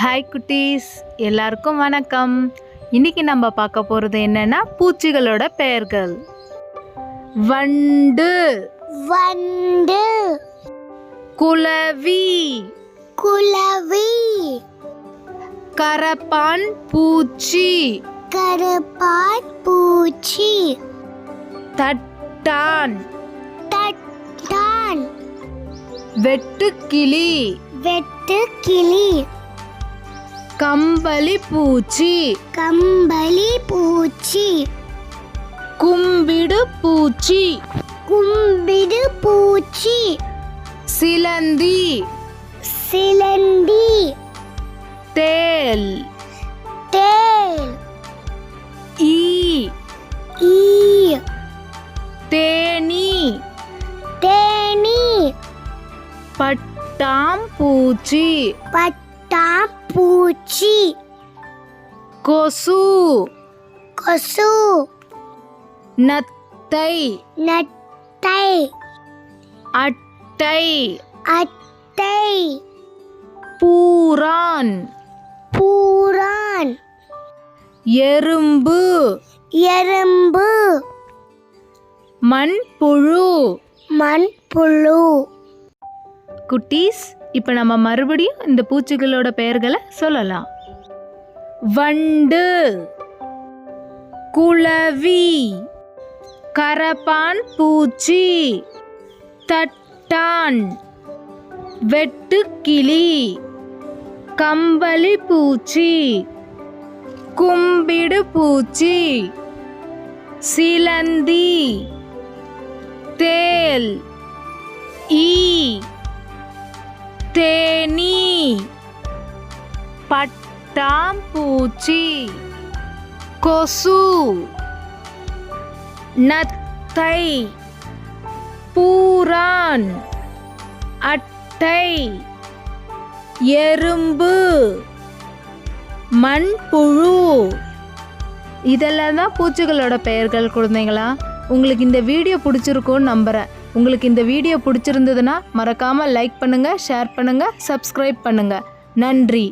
Hi குட்டீஸ், எல்லாருக்கும் வணக்கம். இன்னைக்கு நம்ம பார்க்க போகிறது என்னன்னா பூச்சிகளோட பெயர்கள். வண்டு, வண்டு, குளவி, குளவி, கரப்பான் பூச்சி, கரப்பான் பூச்சி, தட்டான், தட்டான், வெட்டுக்கிளி, வெட்டுக்கிளி, கம்பளி பூச்சி, கம்பளி பூச்சி, கும்பிடு பூச்சி, கும்பிடு பூச்சி, சிலந்தி, சிலந்தி, தேல், தேல், ஈ, ஈ, தேனி, தேனி, பட்டாம்பூச்சி, பட்டாம்பூச்சி, கொசு, கொசு, நத்தை, நத்தை, அட்டை, அட்டை, பூரான், பூரான், எறும்பு, எறும்பு, மண்புழு. மண்புழு. குட்டீஸ், இப்போ நம்ம மறுபடியும் இந்த பூச்சிகளோட பெயர்களை சொல்லலாம். வண்டு, குளவி, கரப்பான் பூச்சி, தட்டான், வெட்டுக்கிளி, கம்பளி பூச்சி, கும்பிடு பூச்சி, சிலந்தி, தேல், ஈ, தேனி, பட்டாம்பூச்சி, கொசு, நத்தை, பூரான், அட்டை, எறும்பு, மண்புழு. இதெல்லாம் தான் பூச்சிகளோட பெயர்கள் குழந்தைங்களா. உங்களுக்கு இந்த வீடியோ பிடிச்சிருக்கும்னு நம்புகிறேன். உங்களுக்கு இந்த வீடியோ பிடிச்சிருந்ததுன்னா மறக்காமல் லைக் பண்ணுங்கள், ஷேர் பண்ணுங்கள், சப்ஸ்கிரைப் பண்ணுங்கள். நன்றி.